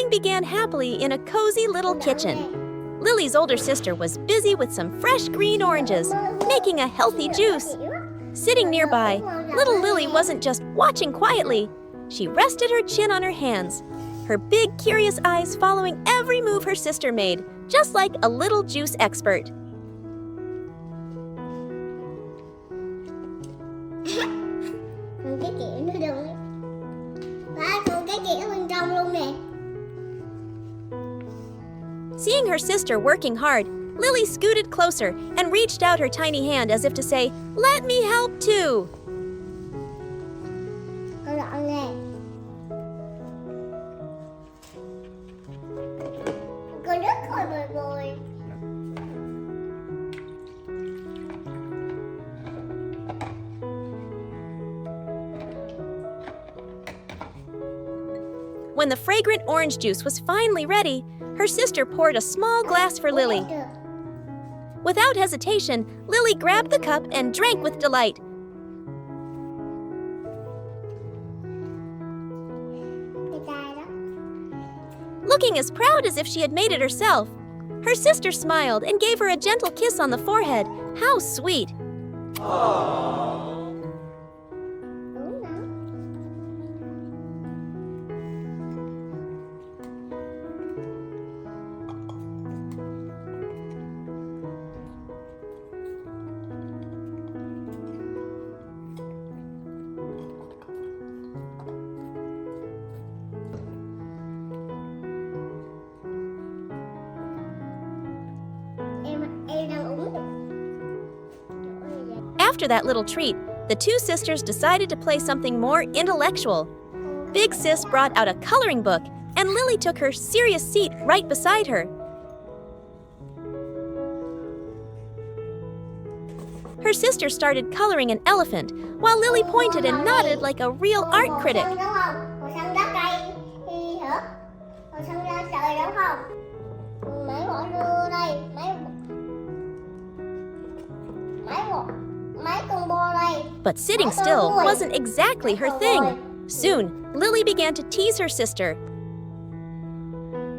morning began happily in a cozy little kitchen. Lily's older sister was busy with some fresh green oranges, making a healthy juice. Sitting nearby, little Lily wasn't just watching quietly. She rested her chin on her hands, her big, curious eyes following every move her sister made, just like a little juice expert. Seeing her sister working hard, Lily scooted closer and reached out her tiny hand as if to say, "Let me help too." When the fragrant orange juice was finally ready, her sister poured a small glass for Lily. Without hesitation, Lily grabbed the cup and drank with delight. Looking as proud as if she had made it herself, her sister smiled and gave her a gentle kiss on the forehead. How sweet! Aww. After that little treat, the two sisters decided to play something more intellectual. Big Sis brought out a coloring book, and Lily took her serious seat right beside her. Her sister started coloring an elephant, while Lily pointed and nodded like a real art critic. But sitting still wasn't exactly her thing. Soon, Lily began to tease her sister,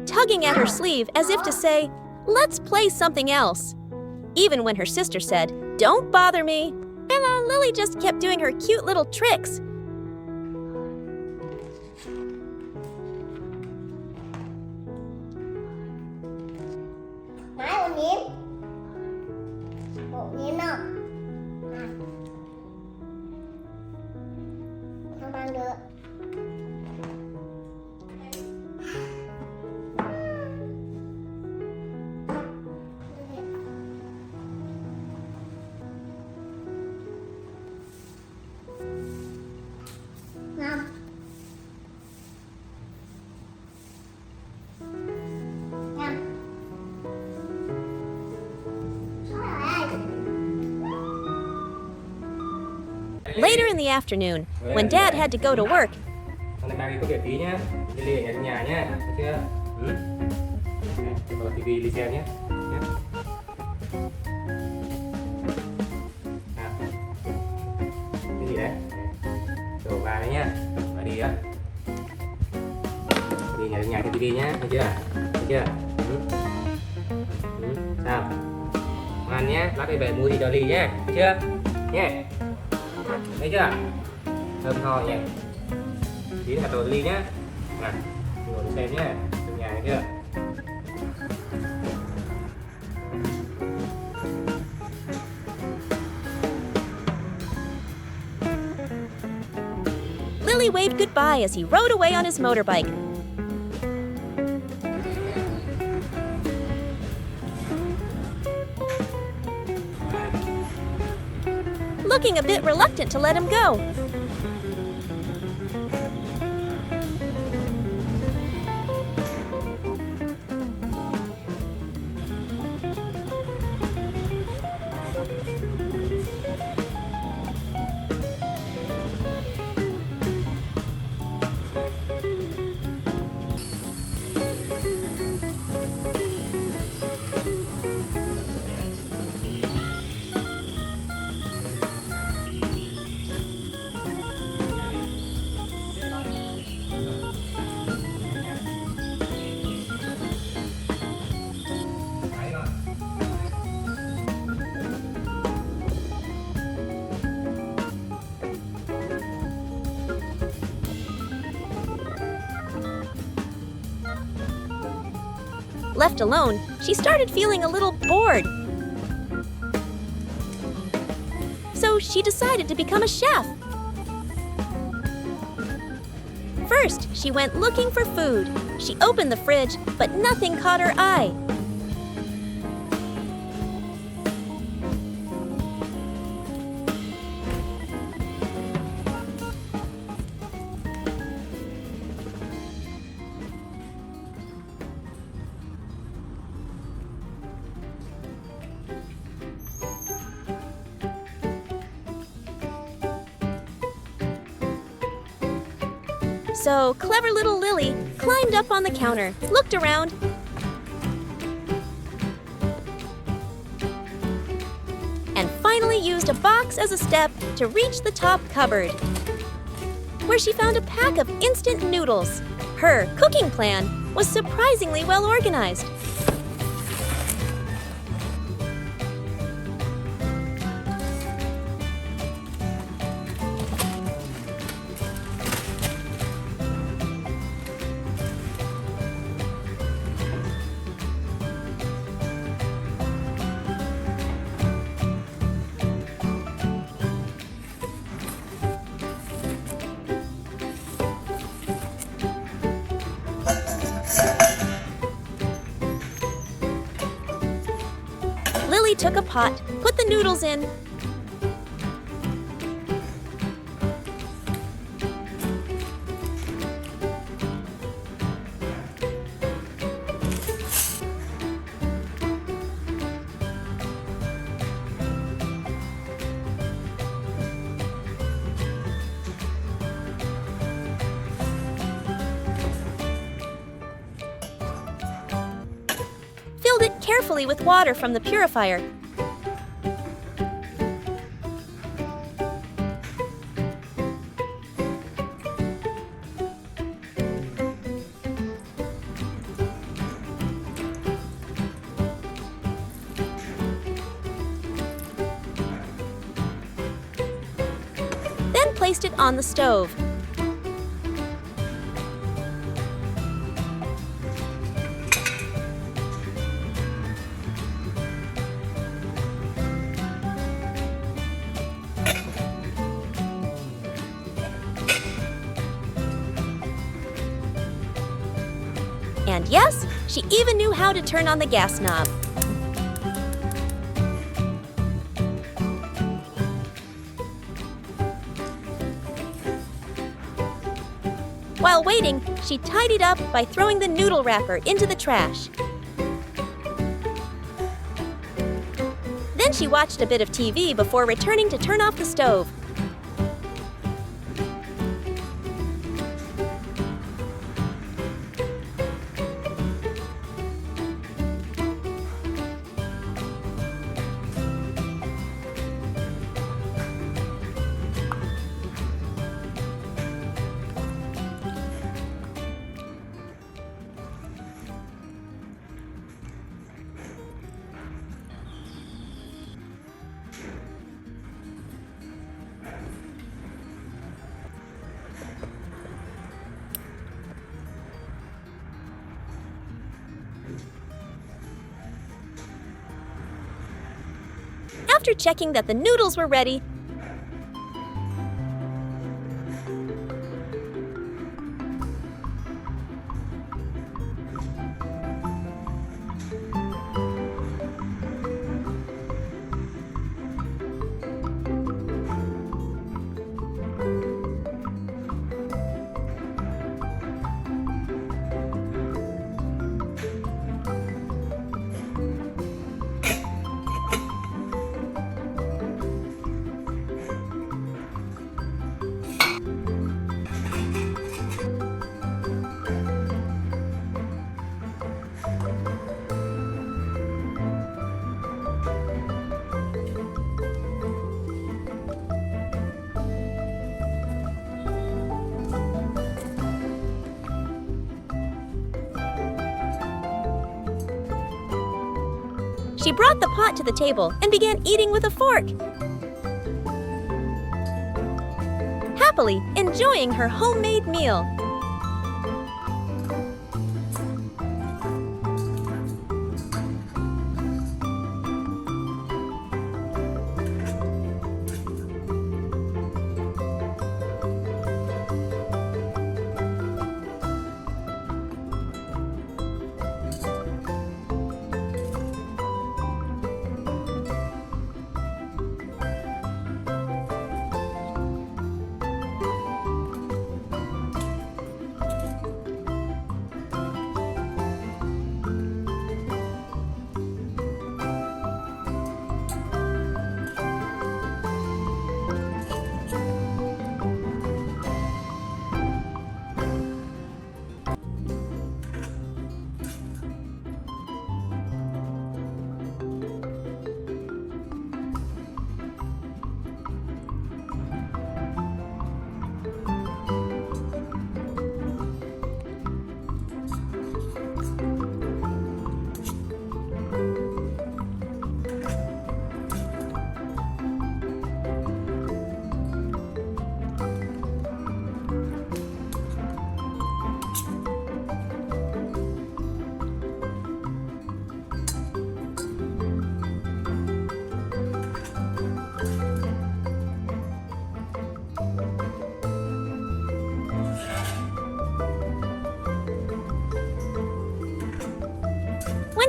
tugging at her sleeve as if to say, "Let's play something else." Even when her sister said, "Don't bother me," Lily just kept doing her cute little tricks. Later in the afternoon, when Dad had to go to work, ngoan nhé, lát đi về mua thì cho Ly nhé, thấy chưa? Nhé, thấy chưa? Thơm tho nhé. Tí hạt đồ Ly nhé. Nào, ngồi xem nhé, trong nhà thấy chưa? Lily waved goodbye as he rode away on his motorbike. Looking a bit reluctant to let him go. Left alone, she started feeling a little bored. So she decided to become a chef. First, she went looking for food. She opened the fridge, but nothing caught her eye. So clever little Lily climbed up on the counter, looked around, and finally used a box as a step to reach the top cupboard, where she found a pack of instant noodles. Her cooking plan was surprisingly well organized. Lily took a pot, put the noodles in, filled it carefully with water from the purifier, then placed it on the stove. And yes, she even knew how to turn on the gas knob. While waiting, she tidied up by throwing the noodle wrapper into the trash. Then she watched a bit of TV before returning to turn off the stove. After checking that the noodles were ready, she brought the pot to the table and began eating with a fork, happily enjoying her homemade meal.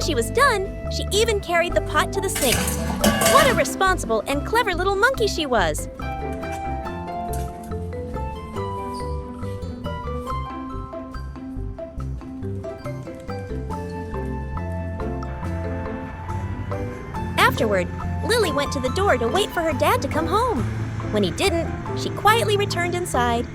When she was done, she even carried the pot to the sink. What a responsible and clever little monkey she was! Afterward, Lily went to the door to wait for her dad to come home. When he didn't, she quietly returned inside.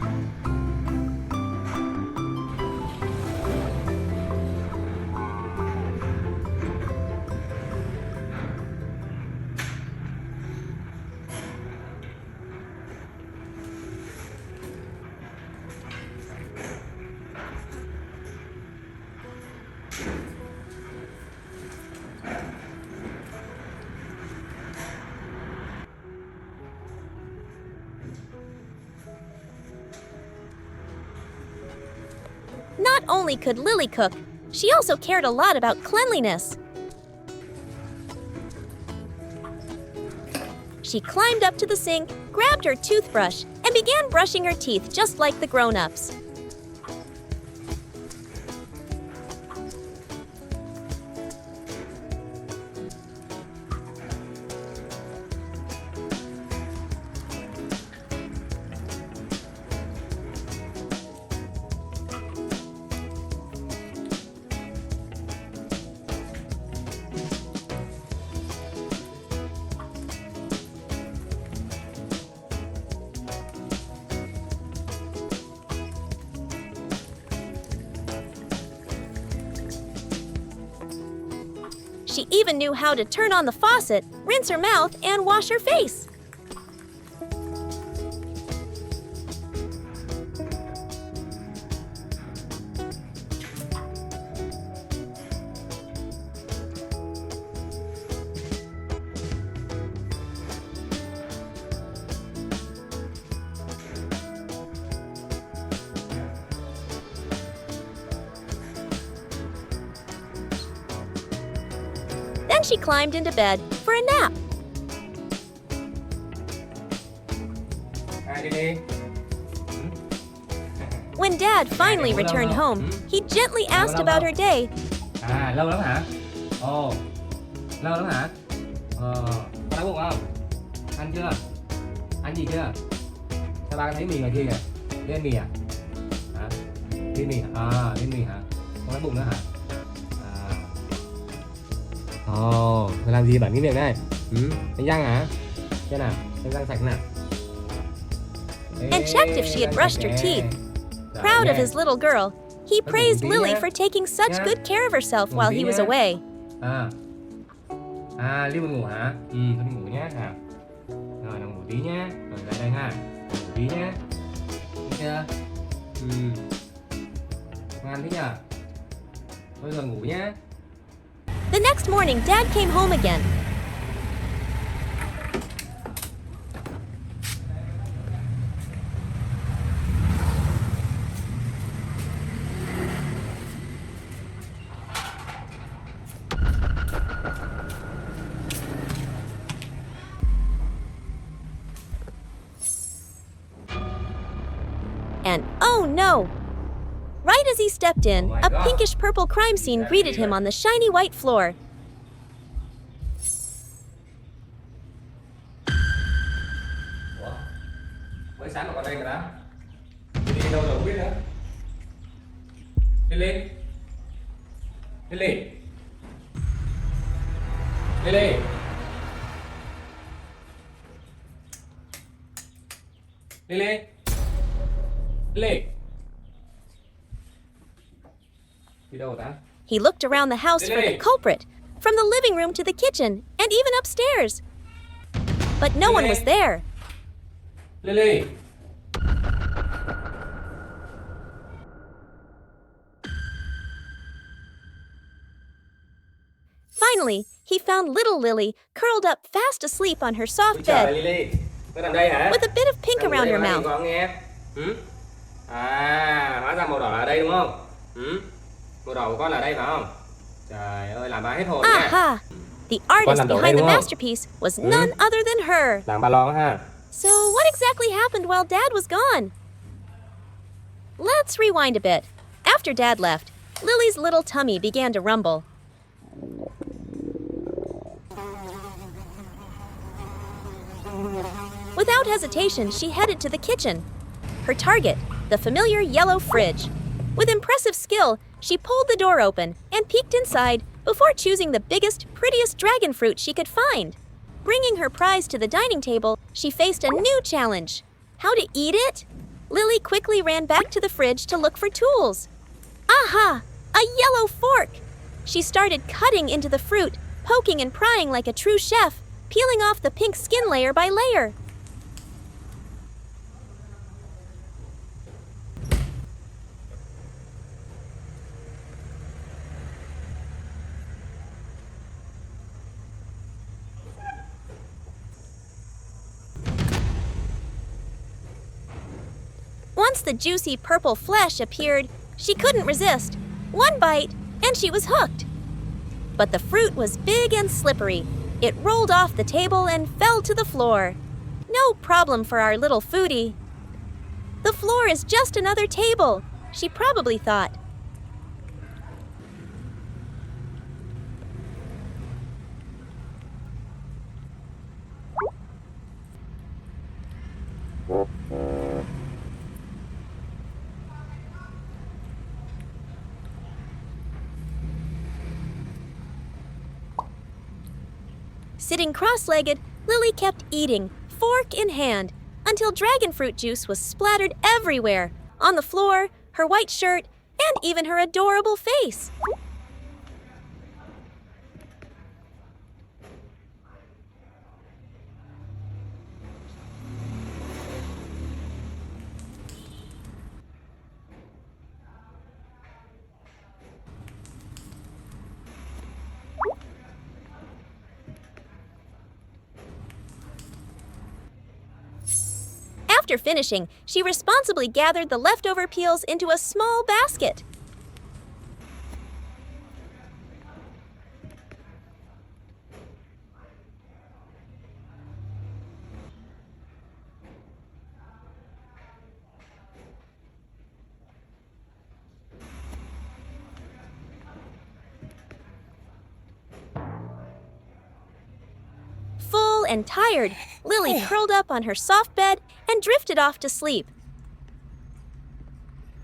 Not only could Lily cook, she also cared a lot about cleanliness. She climbed up to the sink, grabbed her toothbrush, and began brushing her teeth just like the grown-ups. She even knew how to turn on the faucet, rinse her mouth, and wash her face. Then she climbed into bed for a nap. When Dad finally returned home, he gently asked about her day. Lâu lắm hả? Ồ, lâu lắm hả? Có đói bụng không? Ăn chưa? Ăn gì chưa? Sao ba thấy mì ngoài kia kìa? Đi ăn mì à? Hả? Đi mì hả? Đi mì hả? Có đói bụng nữa hả? Ồ, mày làm gì bẩn cái miệng đây? Đánh răng hả? Xem nào, đánh răng sạch nào. And checked if she had brushed her teeth. Proud of his little girl, he praised Lily for taking such good care of herself while he was away. Ly buồn ngủ hả? Thôi đi ngủ nhé. Rồi, nào ngủ tí nhé. Rồi lại đây ha. Ngủ tí nhé. Được chưa? Ngoan thế nhở? Thôi giờ ngủ nhé. The next morning, Dad came home again. And oh no! Right as he stepped in, a pinkish-purple crime scene greeted him on the shiny white floor. Mới sáng mà còn đây cả đó. Đi đâu rồi không biết nữa. Lily. Lily. Lily. Lily. Lily. Đi đâu rồi ta? He looked around the house for the culprit, from the living room to the kitchen, and even upstairs. But no one was there. Lily. Finally, he found little Lily curled up fast asleep on her soft Chào bed Lily. Có nằm đây hả? with a bit of pink around her mouth. Con nghe. Hóa ra màu đỏ là ở đây đúng không? Màu đỏ của con là đây phải không? Trời ơi, làm ba hết hồn nha. Aha! The artist behind the masterpiece was none other than her. Làng ba lon ha. So what exactly happened while Dad was gone? Let's rewind a bit. After Dad left, Lily's little tummy began to rumble. Without hesitation, she headed to the kitchen. Her target, the familiar yellow fridge. With impressive skill, she pulled the door open and peeked inside before choosing the biggest, prettiest dragon fruit she could find. Bringing her prize to the dining table, she faced a new challenge. How to eat it? Lily quickly ran back to the fridge to look for tools. Aha! A yellow fork! She started cutting into the fruit, poking and prying like a true chef, peeling off the pink skin layer by layer. Once the juicy purple flesh appeared, she couldn't resist. One bite, and she was hooked. But the fruit was big and slippery. It rolled off the table and fell to the floor. No problem for our little foodie. The floor is just another table, she probably thought. Sitting cross-legged, Lily kept eating, fork in hand, until dragon fruit juice was splattered everywhere, on the floor, her white shirt, and even her adorable face. After finishing, she responsibly gathered the leftover peels into a small basket. Full and tired, Lily curled up on her soft bed and drifted off to sleep,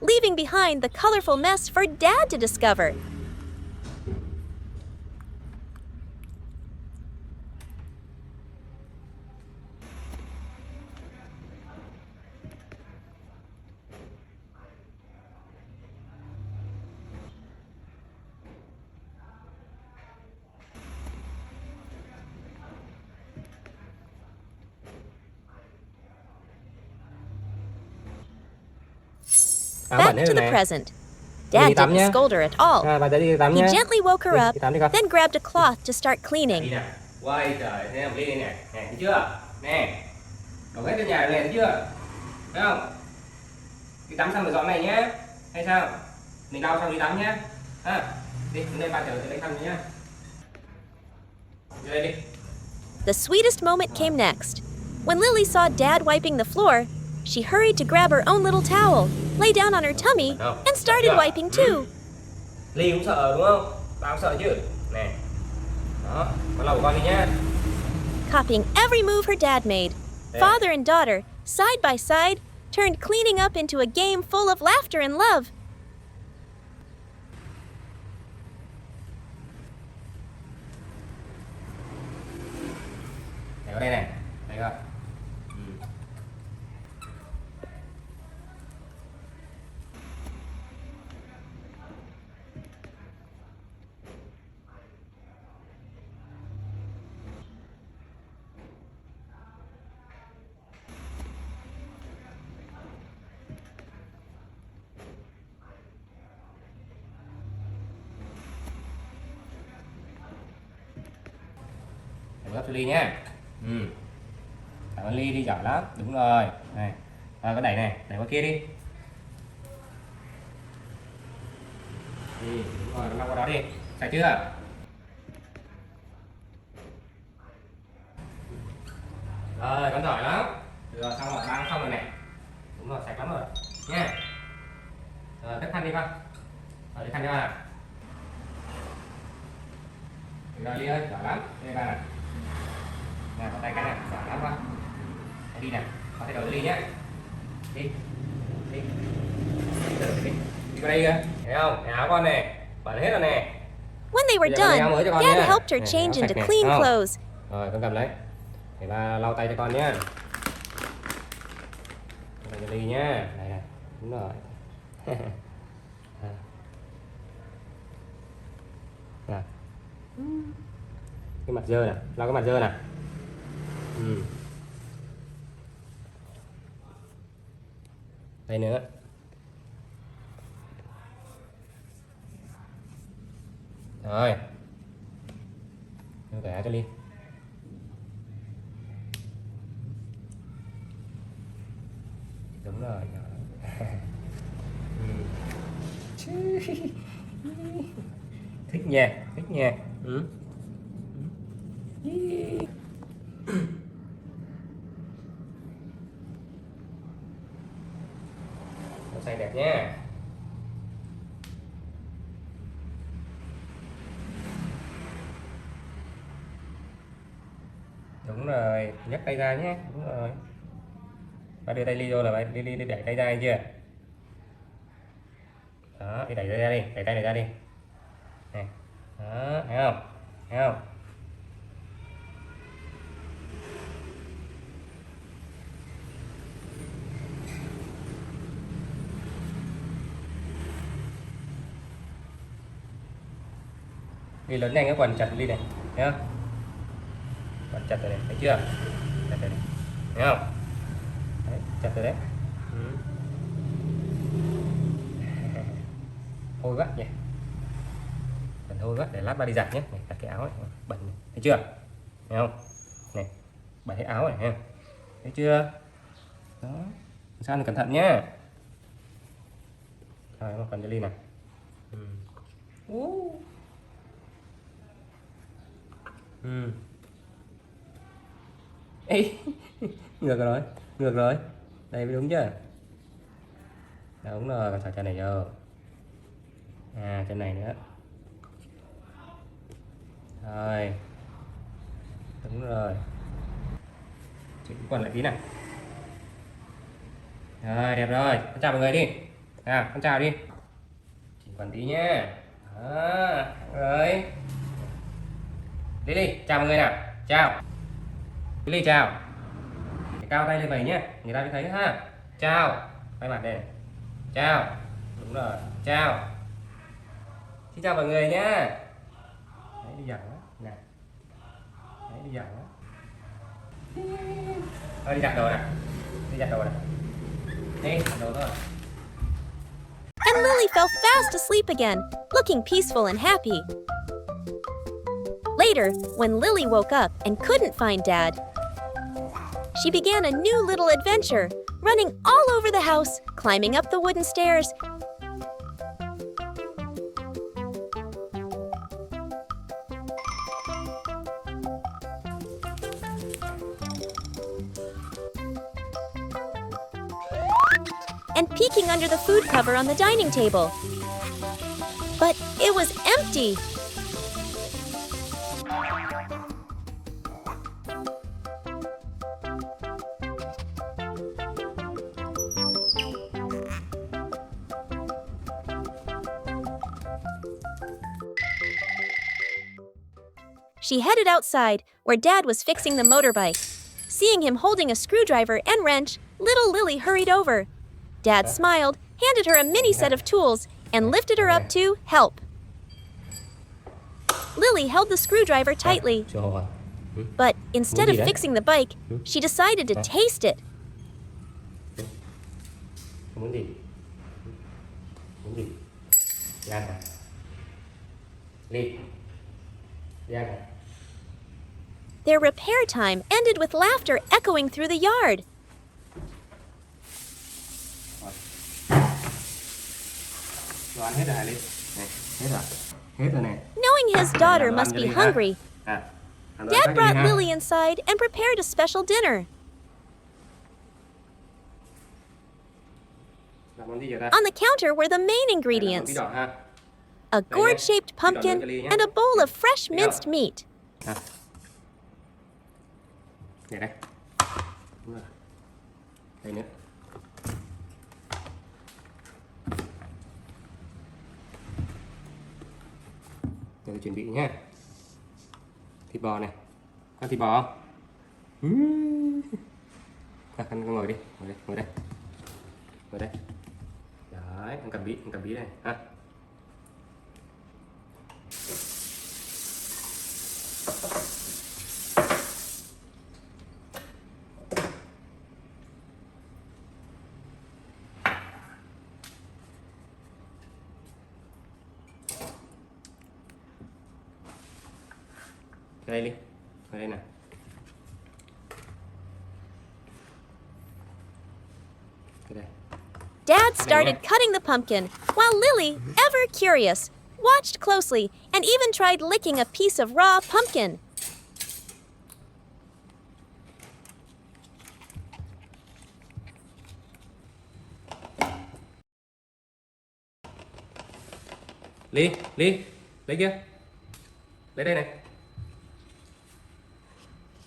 leaving behind the colorful mess for Dad to discover. Back to the present. Dad didn't scold her at all. Bà tới đi tắm He nhé. gently woke her up, Đi tắm đi con. then grabbed a cloth to start Đi cleaning. nè. Quay trời, thấy không? Đi đây nè. Nè, thấy chưa? Nè. Đổ hết trên nhà này, thấy chưa? Thấy không? Đi tắm xong rồi dọn này nhé. Hay sao? Mình lau xong đi tắm nhé. Ha. Đi, đến đây ba chở tới lấy khăn nhé. Vô đây đi. The sweetest moment came next. When Lily saw Dad wiping the floor, she hurried to grab her own little towel, lay down on her tummy, and started wiping too. Ly cũng sợ đúng không? Tao cũng sợ chứ. Nè. Đó, con lau của con đi nhé. Copying every move her dad made, father and daughter, side by side, turned cleaning up into a game full of laughter and love. Để vào đây này. Đây coi. Gấp cho Ly nhé. Cảm ơn Ly đi giỏi lắm. Đúng rồi. Này. Rồi, có đẩy này, đẩy qua kia đi. Đúng rồi, lau qua đó đi. Sạch chưa? Rồi, con giỏi lắm. Được rồi, xong rồi, ba xong rồi này. Đúng rồi, sạch lắm rồi. Nha. Rồi, cất khăn đi con. Rồi, lấy khăn cho ba. Được rồi, Ly ơi, giỏi lắm. Đây ba này. Nè, vào tay cái này, giỏi lắm con. Đi nào, con thay đổi Lily nhé. Đi, đi, đi qua đây kìa, thấy không? Cái áo con này, bẩn hết rồi nè. When they were Bây giờ con lấy áo mới cho done, con Dad nhá. helped her Này, change áo sạch into này, clean thấy không? clothes. Rồi, con cầm lấy. Để ba lau tay cho con nhá. Đây cho Lily nhá. Đây này, đúng rồi. Nào. Cái mặt dơ nè, lau cái mặt dơ nè. Đây nữa. Rồi. Đưa cả cho Ly. Đúng rồi. Thích nha, thích nha. Xanh đẹp nha. Đúng rồi, nhấc tay ra nhé. Đúng rồi. Ba đưa tay Ly vô là bạn đi đẩy tay ra chưa? Đó, đi đẩy tay ra đi, đẩy tay này ra đi. Này. Đó, thấy không? Thấy không? Đi lớn nhanh cái quần chặt Ly này, thấy không? Quần chặt rồi này, thấy chưa? Chặt rồi này, thấy không? Đấy, chặt rồi đấy. Hôi quá nhỉ, bẩn hôi quá, để lát ba đi giặt nhé. Này, đặt cái áo này, bẩn này. Thấy chưa? Thấy không? Này, bẩn hết áo này, thấy không? Thấy chưa? Đó, sao này cẩn thận nhá. Rồi, một phần cho Ly này. Ê, ngược rồi, ngược rồi. Đây mới đúng chưa? Đúng rồi, còn xỏ chân này vô. À, chân này nữa. Rồi. Đúng rồi. Chỉnh quần lại tí nào. Rồi, đẹp rồi. Con chào mọi người đi. À, con chào đi. Chỉnh quần tí nhá. Đó, rồi. Lily, chào mọi người nào. Chào. Lily chào. Để cao tay lên vậy nhé, người ta mới thấy ha. Chào. Quay mặt đây. Chào. Đúng rồi. Chào. Xin chào mọi người nhá. Đấy, đi giặt đó. Nè. Đấy, đi giặt đó. Thôi, đi giặt đồ nè. Đi giặt đồ nè. Đi, giặt đồ thôi. And Lily fell fast asleep again, looking peaceful and happy. Later, when Lily woke up and couldn't find Dad, she began a new little adventure, running all over the house, climbing up the wooden stairs, and peeking under the food cover on the dining table. But it was empty. She headed outside, where Dad was fixing the motorbike. Seeing him holding a screwdriver and wrench, little Lily hurried over. Dad smiled, handed her a mini set of tools, and lifted her up to help. Lily held the screwdriver tightly, but instead of fixing the bike, she decided to taste it. Muốn gì? Muốn gì? Gan hả? Ly. Gan hả? Their repair time ended with laughter echoing through the yard. Đồ ăn hết rồi hả Ly? Này, hết rồi. Hết rồi nè. Knowing his daughter must be hungry, Dad brought Lily inside and prepared a special dinner. On the counter were the main ingredients: a gourd-shaped pumpkin and a bowl of fresh minced meat. Đây nữa. Tôi chuẩn bị nhé. Thịt bò này. Con thịt bò không? Con ngồi đi, ngồi đây, ngồi đây. Ngồi đây. Đấy, ăn cầm bí này ha. Đây đi, ở đây nè. Đây. Dad started cutting the pumpkin, while Lily, ever curious, watched closely and even tried licking a piece of raw pumpkin. Ly, lấy kia. Lấy đây này.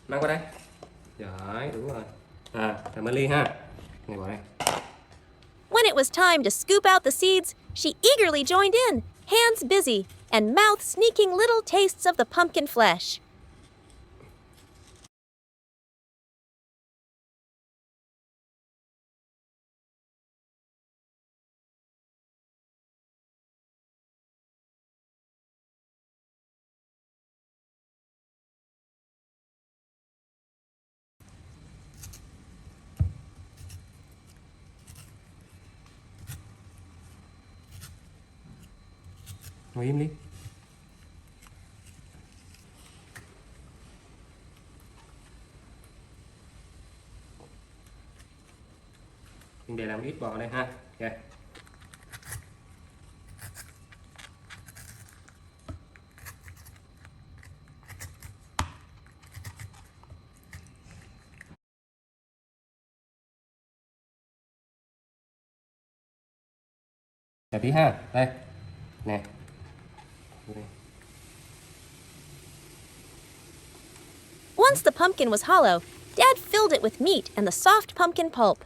Mang qua đây. Đấy, đúng rồi. Cảm ơn Ly ha. Này bỏ đây. When it was time to scoop out the seeds, she eagerly joined in, hands busy and mouth sneaking little tastes of the pumpkin flesh. Ngồi im đi. Mình để làm ít bò đây ha. Okay. Để tí ha. Đây. Nè. Once the pumpkin was hollow, Dad filled it with meat and the soft pumpkin pulp.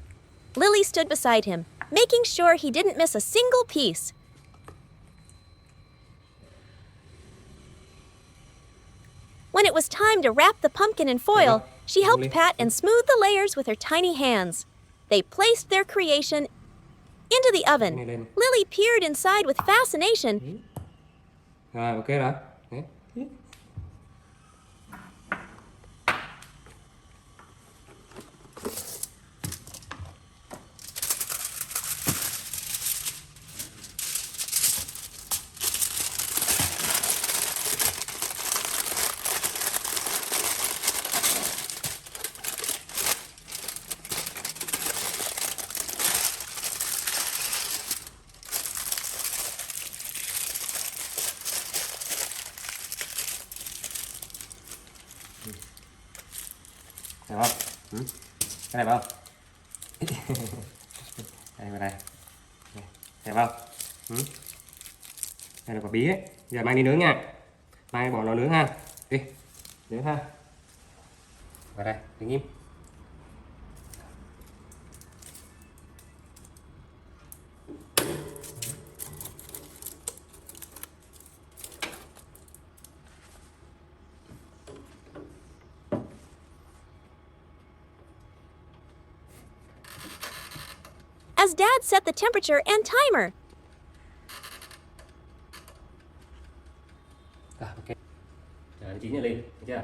Lily stood beside him, making sure he didn't miss a single piece. When it was time to wrap the pumpkin in foil, she helped pat and smooth the layers with her tiny hands. They placed their creation into the oven. Lily peered inside with fascination. Rồi, ok rồi. Đấy. Được không? Cái này phải không? Đây vào đây. Đẹp không? Đây là quả bí ấy. Giờ mang đi nướng nha. Mang bỏ nó nướng ha. Đi. Nướng ha. Vào đây, đứng im. As Dad set the temperature and timer. Ok. Giờ chín rồi lên, thấy chưa?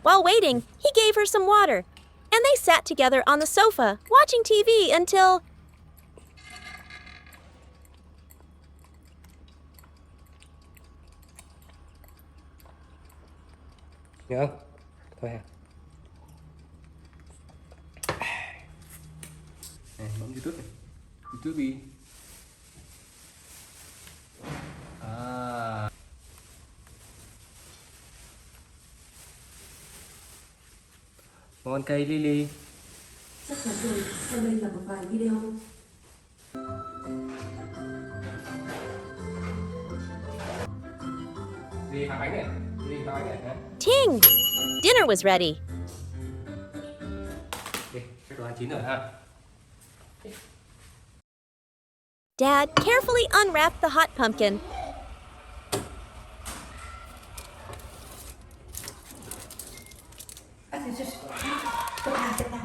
While waiting, he gave her some water, and they sat together on the sofa, watching TV until... Được không? Thôi hả? Này, bấm YouTube này. YouTube đi. Ngon cây Lily. Chắc chắn rồi, sau đây là một vài video. Đi phá bánh này. Đi phá bánh này. Ting! Dinner was ready. Đi, các đồ ăn chín rồi ha. Dad carefully unwrapped the hot pumpkin.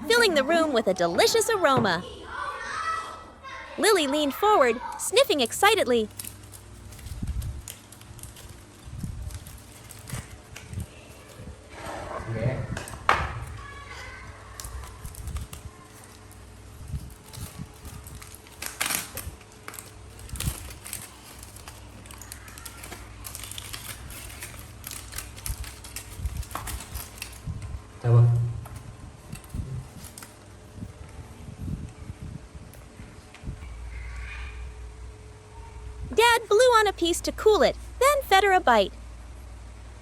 Filling the room with a delicious aroma. Lily leaned forward, sniffing excitedly. Ghé. Thơm không? Dad blew on a piece to cool it, then fed her a bite.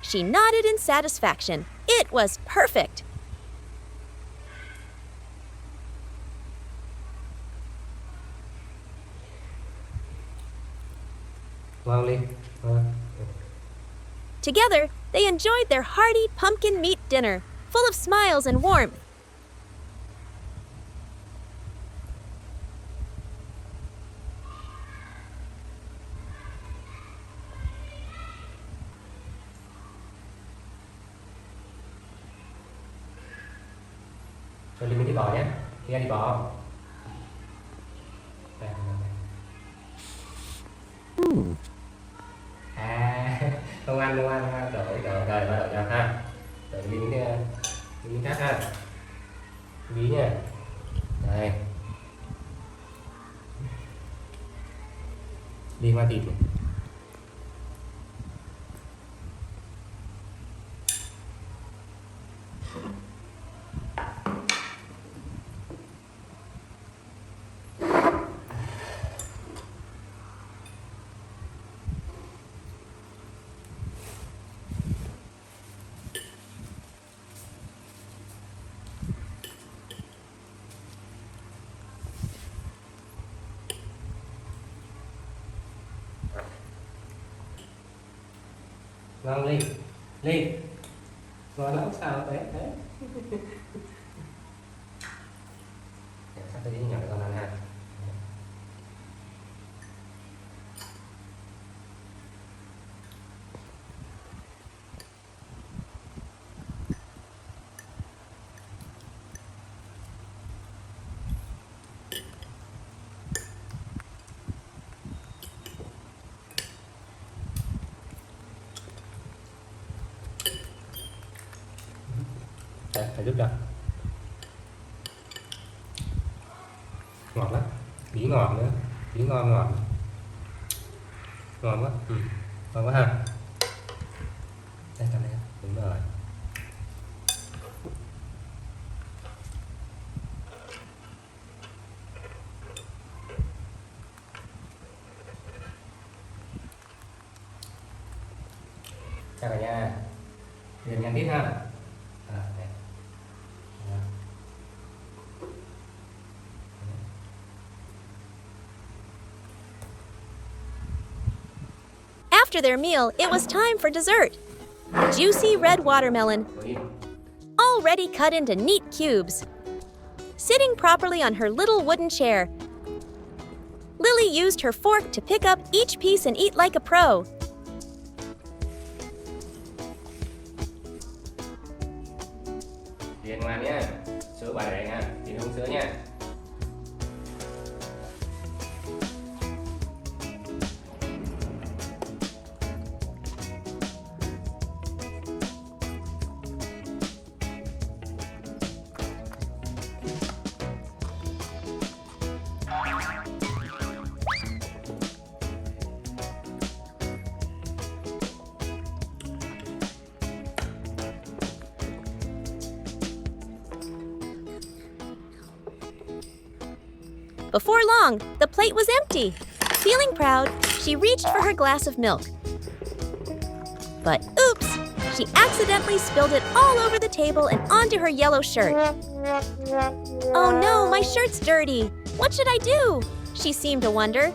She nodded in satisfaction. It was perfect. Ngon Ly. Ngon. Together, they enjoyed their hearty pumpkin meat dinner, full of smiles and warmth. Cho Ly miếng thịt bò nhé. Đi ăn thịt bò. Đây, à, không ăn, không ăn, không ăn. Đổi, rồi, đổi cho ha. Đổi miếng khác ha. Bí nha. Đây. Đi qua thịt này. Ngon Ly. Ly. Ngon lắm sao thế? Sắp tới nhỏ con ăn ha. Đây, phải giúp cho. Ngọt lắm. Bí ngọt nữa. Bí ngon ngọt. Ngon quá. Ngon quá ha. Đây, cầm đây. Đúng rồi. Chào cả nhà. Điền nhắn tiếp ha. Đây. After their meal, it was time for dessert. Juicy red watermelon, already cut into neat cubes. Sitting properly on her little wooden chair, Lily used her fork to pick up each piece and eat like a pro. Điền ngoan nhé. Sữa bà để nha. Điền uống sữa nha. Before long, the plate was empty. Feeling proud, she reached for her glass of milk. But oops, she accidentally spilled it all over the table and onto her yellow shirt. Oh no, my shirt's dirty. What should I do? She seemed to wonder.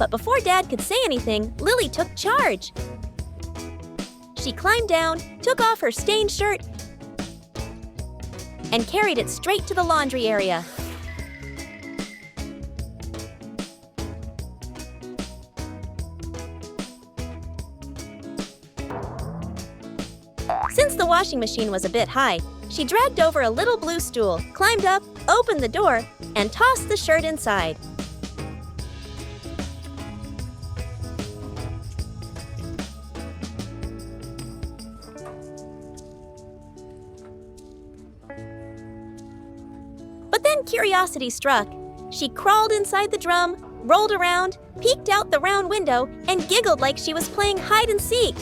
But before Dad could say anything, Lily took charge. She climbed down, took off her stained shirt, and carried it straight to the laundry area. Since the washing machine was a bit high, she dragged over a little blue stool, climbed up, opened the door, and tossed the shirt inside. But then curiosity struck. She crawled inside the drum, rolled around, peeked out the round window, and giggled like she was playing hide and seek.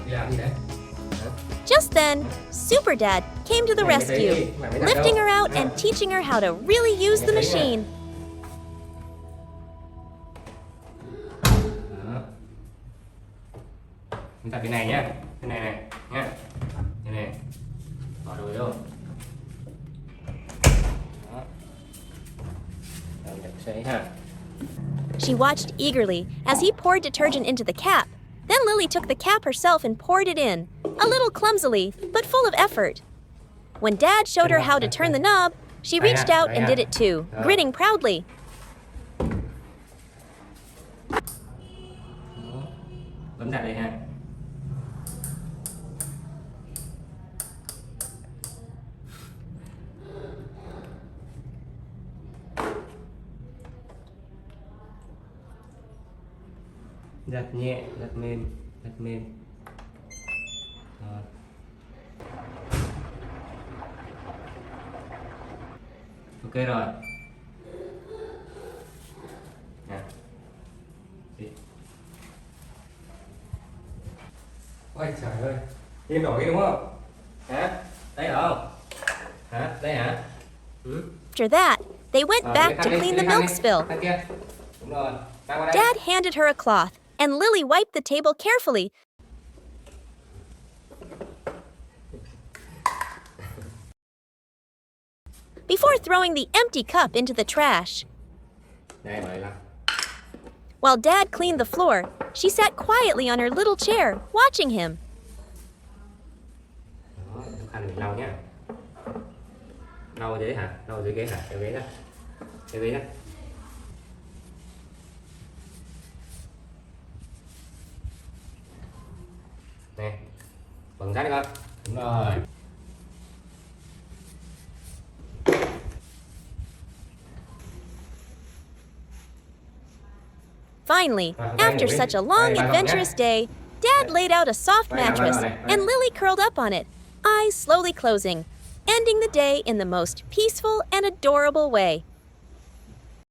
Đi làm gì đấy? Hả? Just then, Super Dad came to the rescue, lifting her out and teaching her how to really use the machine. Đó. Chúng ta cái này nhá, cái này này nhá, cái này, bỏ đồ vô. Đó. Rồi mình sẽ ha. She watched eagerly as he poured detergent into the cap. Then Lily took the cap herself and poured it in, a little clumsily, but full of effort. When Dad showed her how to turn the knob, she reached out and did it too, grinning proudly. Bấm đặt đây ha. Giật nhẹ, giật mềm, giật mềm. Rồi. Ok rồi. Nè. Đi. Ôi trời ơi, im nổi đúng không? Hả? Đấy hả không? Hả? Đây hả? Ừ? After that, they went back to clean the milk spill. Thằng kia. Đúng rồi. Sang qua đây. Dad handed her a cloth, and Lily wiped the table carefully. Before throwing the empty cup into the trash. Đây, mở ra. While Dad cleaned the floor, she sat quietly on her little chair, watching him. Đó, khăn mình lau nhá. Lau ở dưới hả? Lau ở dưới ghế hả? Cái ghế đó. Cái ghế đó. Nè, bật rác đi con. Đúng rồi. Finally, after such a long, adventurous day, Dad laid out a soft mattress, and Lily curled up on it, eyes slowly closing, ending the day in the most peaceful and adorable way.